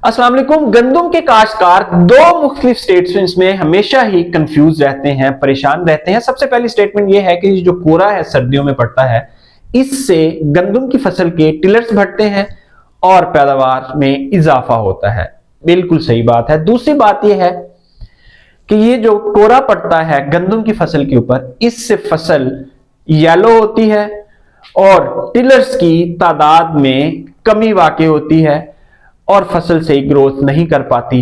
अस्सलाम वालेकुम। गंदम के काश्तकार दो मुख्तलिफ स्टेटमेंट्स में हमेशा ही कंफ्यूज रहते हैं, परेशान रहते हैं। सबसे पहली स्टेटमेंट यह है कि जो कोरा है सर्दियों में पड़ता है, इससे गंदम की फसल के टिलर्स बढ़ते हैं और पैदावार में इजाफा होता है। बिल्कुल सही बात है। दूसरी बात यह है कि ये जो कोरा पड़ता है गंदम की फसल के ऊपर, इससे फसल येलो होती है और टिलर्स की तादाद में कमी वाक़ई होती है और फसल सही ग्रोथ नहीं कर पाती,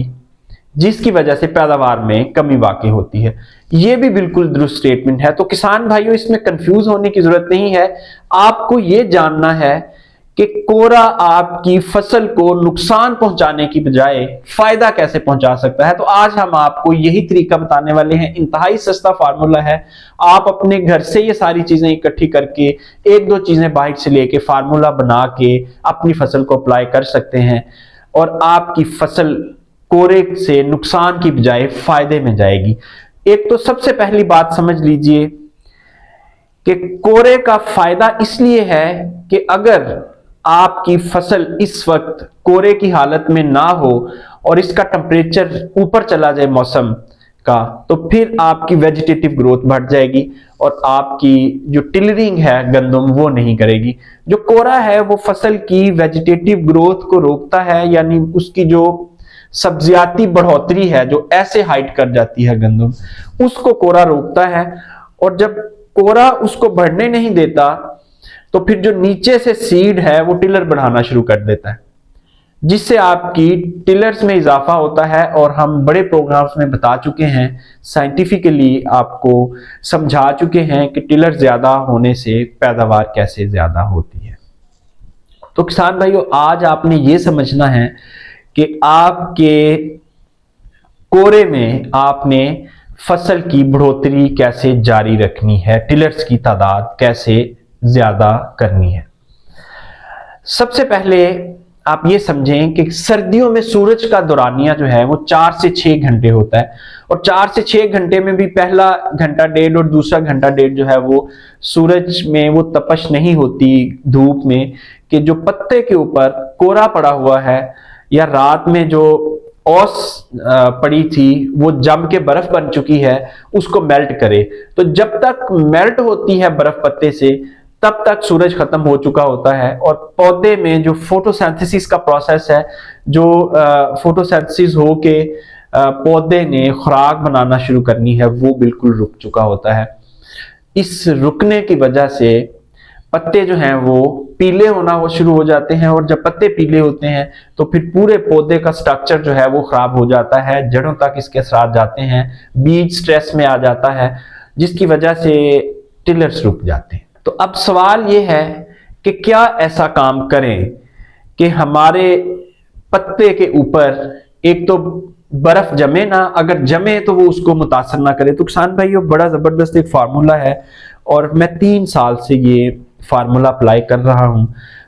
जिसकी वजह से पैदावार में कमी वाक़ई होती है। यह भी बिल्कुल दुरुस्त स्टेटमेंट है। तो किसान भाइयों, इसमें कंफ्यूज होने की जरूरत नहीं है। आपको यह जानना है कि कोरा आपकी फसल को नुकसान पहुंचाने की बजाय फायदा कैसे पहुंचा सकता है। तो आज हम आपको यही तरीका बताने वाले हैं। इंतहाई सस्ता फार्मूला है। आप अपने घर से ये सारी चीजें इकट्ठी करके, एक दो चीजें बाहर से लेके फार्मूला बना के अपनी फसल को अप्लाई कर सकते हैं और आपकी फसल कोरे से नुकसान की बजाय फायदे में जाएगी। एक तो सबसे पहली बात समझ लीजिए कि कोरे का फायदा इसलिए है कि अगर आपकी फसल इस वक्त कोरे की हालत में ना हो और इसका टेम्परेचर ऊपर चला जाए मौसम का, तो फिर आपकी वेजिटेटिव ग्रोथ बढ़ जाएगी और आपकी जो टिलरिंग है गंदम वो नहीं करेगी। जो कोरा है वो फसल की वेजिटेटिव ग्रोथ को रोकता है, यानी उसकी जो सब्जियाती बढ़ोतरी है जो ऐसे हाइट कर जाती है गंदम, उसको कोरा रोकता है। और जब कोरा उसको बढ़ने नहीं देता तो फिर जो नीचे से सीड है वो टिलर बढ़ाना शुरू कर देता है, जिससे आपकी टिलर्स में इजाफा होता है। और हम बड़े प्रोग्राम्स में बता चुके हैं, साइंटिफिकली आपको समझा चुके हैं कि टिलर ज्यादा होने से पैदावार कैसे ज्यादा होती है। तो किसान भाइयों, आज आपने ये समझना है कि आपके कोरे में आपने फसल की बढ़ोतरी कैसे जारी रखनी है, टिलर्स की तादाद कैसे ज्यादा करनी है। सबसे पहले आप ये समझें कि सर्दियों में सूरज का दौरानिया जो है वो 4 से 6 घंटे होता है और 4 से 6 घंटे में भी पहला घंटा डेढ़ और दूसरा घंटा डेढ़ जो है वो सूरज में वो तपश नहीं होती धूप में कि जो पत्ते के ऊपर कोरा पड़ा हुआ है या रात में जो ओस पड़ी थी वो जम के बर्फ बन चुकी है उसको मेल्ट करे। तो जब तक मेल्ट होती है बर्फ पत्ते से तब तक सूरज खत्म हो चुका होता है और पौधे में जो फोटोसिंथेसिस का प्रोसेस है, जो फोटोसिंथेसिस हो के पौधे ने खुराक बनाना शुरू करनी है, वो बिल्कुल रुक चुका होता है। इस रुकने की वजह से पत्ते जो हैं वो पीले होना वो शुरू हो जाते हैं और जब पत्ते पीले होते हैं तो फिर पूरे पौधे का स्ट्रक्चर जो है वो खराब हो जाता है, जड़ों तक इसके असरात जाते हैं, बीज स्ट्रेस में आ जाता है, जिसकी वजह से टिलर्स रुक जाते हैं। तो अब सवाल ये है कि क्या ऐसा काम करें कि हमारे पत्ते के ऊपर एक तो बर्फ जमे ना, अगर जमे तो वो उसको मुतासर ना करे। तो किसान भाइयों, बड़ा जबरदस्त एक फार्मूला है और मैं 3 साल से ये फार्मूला अप्लाई कर रहा हूं।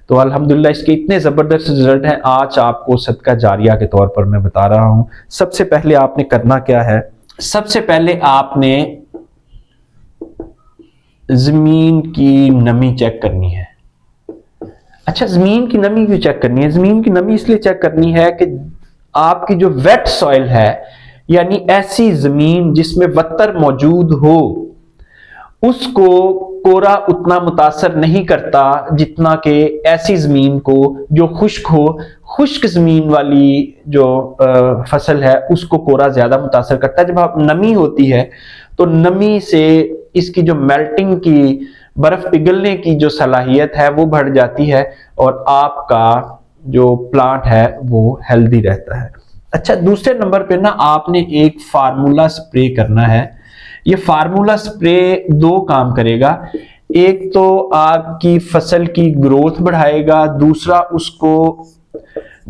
तो अल्हम्दुलिल्लाह इसके इतने जबरदस्त रिजल्ट हैं, आज आपको सदका जारिया के तौर पर मैं बता रहा हूं। सबसे पहले आपने करना क्या है, सबसे पहले आपने जमीन की नमी चेक करनी है। अच्छा, जमीन की नमी क्यों चेक करनी है? जमीन की नमी इसलिए चेक करनी है कि आपकी जो वेट सॉइल है, यानी ऐसी जमीन जिसमें वत्तर मौजूद हो, उसको कोरा उतना मुतासर नहीं करता जितना कि ऐसी जमीन को जो खुश्क हो। खुश्क जमीन वाली जो फसल है उसको कोरा ज्यादा मुतासर करता है। जब आप नमी होती है तो नमी से इसकी जो मेल्टिंग की, बर्फ पिघलने की जो सलाहियत है वो बढ़ जाती है और आपका जो प्लांट है वो हेल्दी रहता है। अच्छा, दूसरे नंबर पे ना आपने एक फार्मूला स्प्रे करना है। ये फार्मूला स्प्रे 2 काम करेगा। एक तो आपकी फसल की ग्रोथ बढ़ाएगा, दूसरा उसको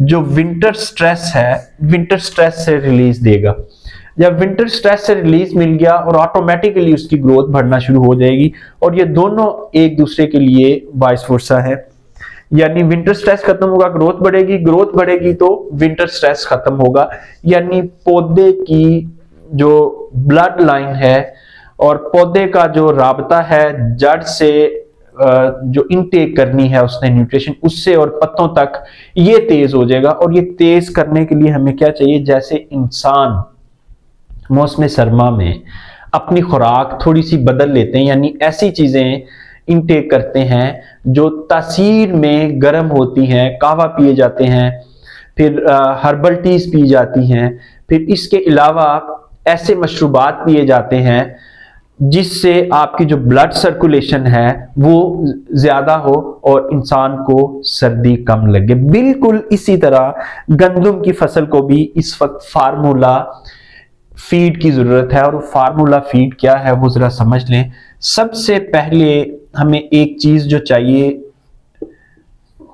जो विंटर स्ट्रेस है, विंटर स्ट्रेस से रिलीज देगा। जब विंटर स्ट्रेस से रिलीज मिल गया और ऑटोमेटिकली उसकी ग्रोथ बढ़ना शुरू हो जाएगी और ये दोनों एक दूसरे के लिए वाइस वर्सा है। यानी विंटर स्ट्रेस खत्म होगा, ग्रोथ बढ़ेगी, ग्रोथ बढ़ेगी तो विंटर स्ट्रेस खत्म होगा। यानी पौधे की जो ब्लड लाइन है और पौधे का जो राबता है जड़ से जो इनटेक करनी है उसने न्यूट्रिशन, उससे और पत्तों तक ये तेज हो जाएगा। और ये तेज करने के लिए हमें क्या चाहिए, जैसे इंसान मौसम सरमा में अपनी खुराक थोड़ी सी बदल लेते हैं, यानी ऐसी चीजें इनटेक करते हैं जो तासीर में गर्म होती हैं, कहवा पिए जाते हैं, फिर हर्बल टीज पी जाती हैं, फिर इसके अलावा ऐसे मशरूबात पिए जाते हैं जिससे आपकी जो ब्लड सर्कुलेशन है वो ज्यादा हो और इंसान को सर्दी कम लगे। बिल्कुल इसी तरह गंदम की फसल को भी इस वक्त फार्मूला फीड की जरूरत है। और फार्मूला फीड क्या है वो जरा समझ लें। सबसे पहले हमें एक चीज जो चाहिए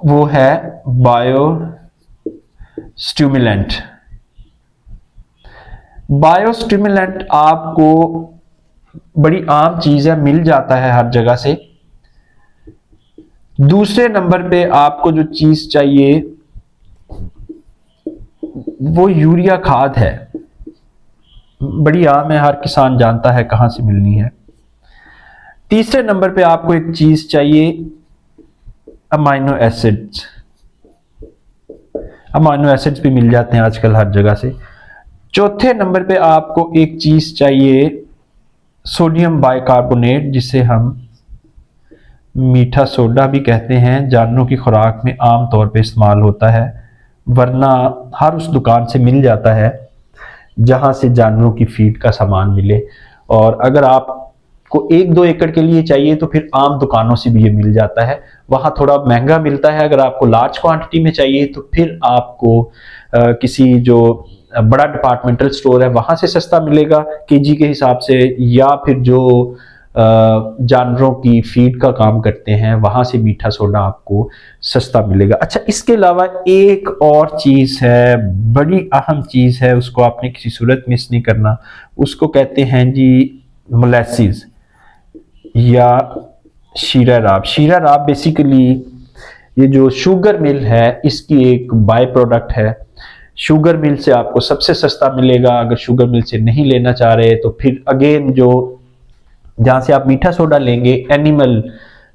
वो है बायो स्टिमुलेंट। बायो स्टिमुलेंट आपको बड़ी आम चीज है, मिल जाता है हर जगह से। दूसरे नंबर पे आपको जो चीज चाहिए वो यूरिया खाद है, बड़ी आम है, हर किसान जानता है कहां से मिलनी है। तीसरे नंबर पे आपको एक चीज चाहिए अमाइनो एसिड्स। अमाइनो एसिड्स भी मिल जाते हैं आजकल हर जगह से। चौथे नंबर पे आपको एक चीज चाहिए सोडियम बाइकार्बोनेट, जिसे हम मीठा सोडा भी कहते हैं, जानवरों की खुराक में आम तौर पे इस्तेमाल होता है, वरना हर उस दुकान से मिल जाता है जहां से जानवरों की फीड का सामान मिले। और अगर आपको 1-2 एकड़ के लिए चाहिए तो फिर आम दुकानों से भी ये मिल जाता है, वहां थोड़ा महंगा मिलता है। अगर आपको लार्ज क्वांटिटी में चाहिए तो फिर आपको किसी जो बड़ा डिपार्टमेंटल स्टोर है वहां से सस्ता मिलेगा केजी के हिसाब से, या फिर जो जानवरों की फीड का काम करते हैं वहां से मीठा सोडा आपको सस्ता मिलेगा। अच्छा, इसके अलावा एक और चीज है, बड़ी अहम चीज है, उसको आपने किसी सूरत मिस नहीं करना। उसको कहते हैं जी मोलेसिस या शीरा राब। शीरा राब बेसिकली ये जो शुगर मिल है इसकी एक बाय प्रोडक्ट है। शुगर मिल से आपको सबसे सस्ता मिलेगा। अगर शुगर मिल से नहीं लेना चाह रहे तो फिर अगेन जो जहां से आप मीठा सोडा लेंगे एनिमल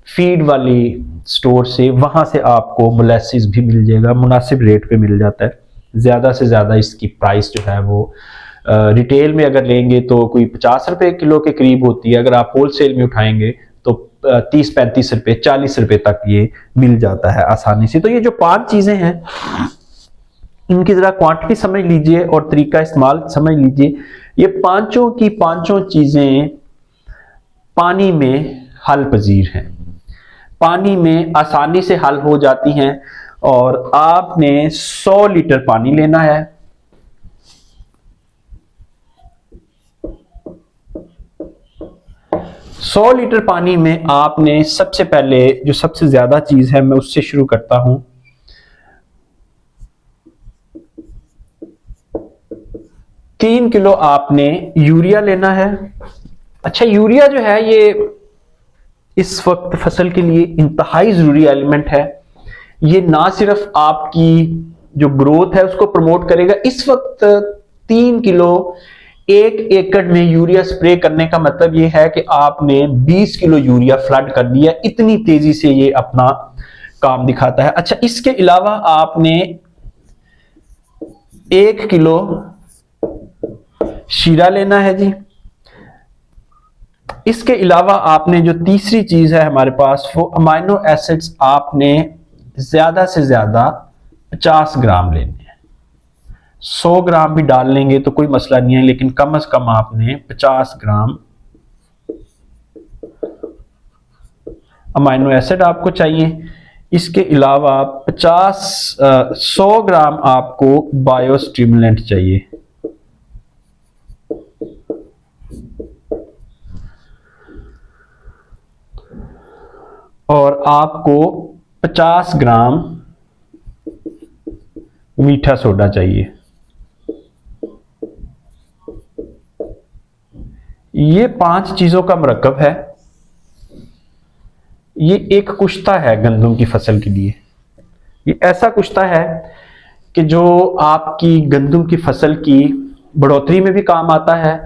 फीड वाली स्टोर से, वहां से आपको मोलेसिस भी मिल जाएगा, मुनासिब रेट पे मिल जाता है। ज्यादा से ज्यादा इसकी प्राइस जो है वो रिटेल में अगर लेंगे तो कोई 50 रुपए किलो के करीब होती है। अगर आप होलसेल में उठाएंगे तो 30-35 रुपए 40 रुपए तक ये मिल जाता है आसानी से। तो ये जो 5 चीजें हैं इनकी जरा क्वांटिटी समझ लीजिए और तरीका इस्तेमाल समझ लीजिए। ये पांचों की पांचों चीजें पानी में हल पजीर हैं, पानी में आसानी से हल हो जाती हैं। और आपने 100 लीटर पानी लेना है, 100 लीटर पानी में आपने सबसे पहले जो सबसे ज्यादा चीज है मैं उससे शुरू करता हूं, 3 किलो आपने यूरिया लेना है। अच्छा, यूरिया जो है ये इस वक्त फसल के लिए इंतहाई जरूरी एलिमेंट है। ये ना सिर्फ आपकी जो ग्रोथ है उसको प्रमोट करेगा। इस वक्त 3 किलो 1 एकड़ में यूरिया स्प्रे करने का मतलब ये है कि आपने 20 किलो यूरिया फ्लड कर दिया। इतनी तेजी से ये अपना काम दिखाता है। अच्छा, इसके अलावा आपने 1 किलो शीरा लेना है जी। इसके अलावा आपने जो तीसरी चीज है हमारे पास वो अमाइनो एसिड्स, आपने ज्यादा से ज्यादा 50 ग्राम लेने हैं। 100 ग्राम भी डाल लेंगे तो कोई मसला नहीं है, लेकिन कम से कम आपने 50 ग्राम अमाइनो एसिड आपको चाहिए। इसके अलावा 100 ग्राम आपको बायो स्टिमुलेंट चाहिए। और आपको 50 ग्राम मीठा सोडा चाहिए। ये 5 चीजों का मरकब है। ये एक कुश्ता है गंदम की फसल के लिए। ये ऐसा कुश्ता है कि जो आपकी गंदम की फसल की बढ़ोतरी में भी काम आता है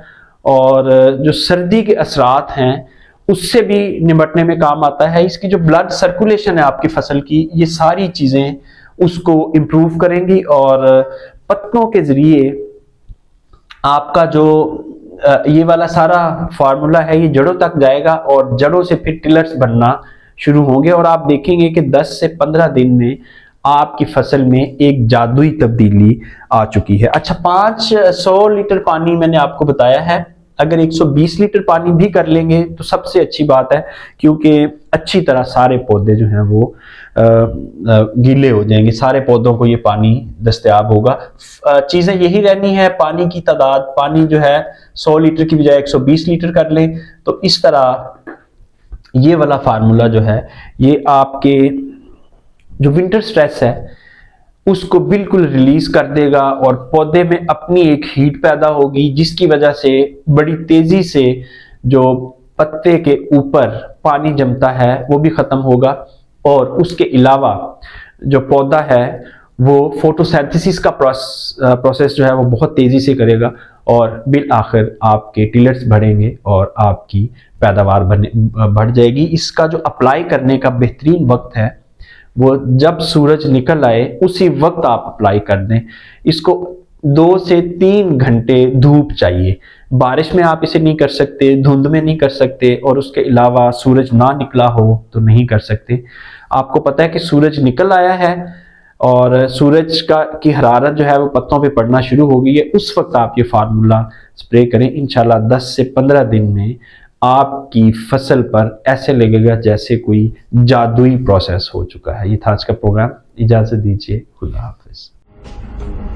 और जो सर्दी के असरात हैं उससे भी निपटने में काम आता है। इसकी जो ब्लड सर्कुलेशन है आपकी फसल की, ये सारी चीजें उसको इंप्रूव करेंगी और पत्तों के जरिए आपका जो ये वाला सारा फार्मूला है ये जड़ों तक जाएगा और जड़ों से फिर टिलर्स बनना शुरू होंगे और आप देखेंगे कि 10 से 15 दिन में आपकी फसल में एक जादुई तब्दीली आ चुकी है। अच्छा, 500 लीटर पानी मैंने आपको बताया है, अगर 120 लीटर पानी भी कर लेंगे तो सबसे अच्छी बात है, क्योंकि अच्छी तरह सारे पौधे जो हैं वो गीले हो जाएंगे, सारे पौधों को ये पानी दस्तयाब होगा। चीजें यही रहनी है, पानी की तादाद, पानी जो है 100 लीटर की बजाय 120 लीटर कर लें, तो इस तरह ये वाला फार्मूला जो है ये आपके जो विंटर स्ट्रेस है उसको बिल्कुल रिलीज कर देगा और पौधे में अपनी एक हीट पैदा होगी, जिसकी वजह से बड़ी तेजी से जो पत्ते के ऊपर पानी जमता है वो भी खत्म होगा और उसके अलावा जो पौधा है वो फोटोसिंथेसिस का प्रोसेस जो है वो बहुत तेजी से करेगा और बिल आखिर आपके टिलर्स बढ़ेंगे और आपकी पैदावार बढ़ जाएगी। इसका जो अप्लाई करने का बेहतरीन वक्त है वो जब सूरज निकल आए उसी वक्त आप अप्लाई कर दें। इसको 2 से 3 घंटे धूप चाहिए, बारिश में आप इसे नहीं कर सकते, धुंध में नहीं कर सकते और उसके अलावा सूरज ना निकला हो तो नहीं कर सकते। आपको पता है कि सूरज निकल आया है और सूरज की हरारत जो है वो पत्तों पे पड़ना शुरू हो गई है, उस वक्त आप ये फार्मूला स्प्रे करें। इंशाल्लाह 10 से 15 दिन में आपकी फसल पर ऐसे लगेगा जैसे कोई जादुई प्रोसेस हो चुका है। ये था आज का प्रोग्राम, इजाजत दीजिए, खुदा हाफिज।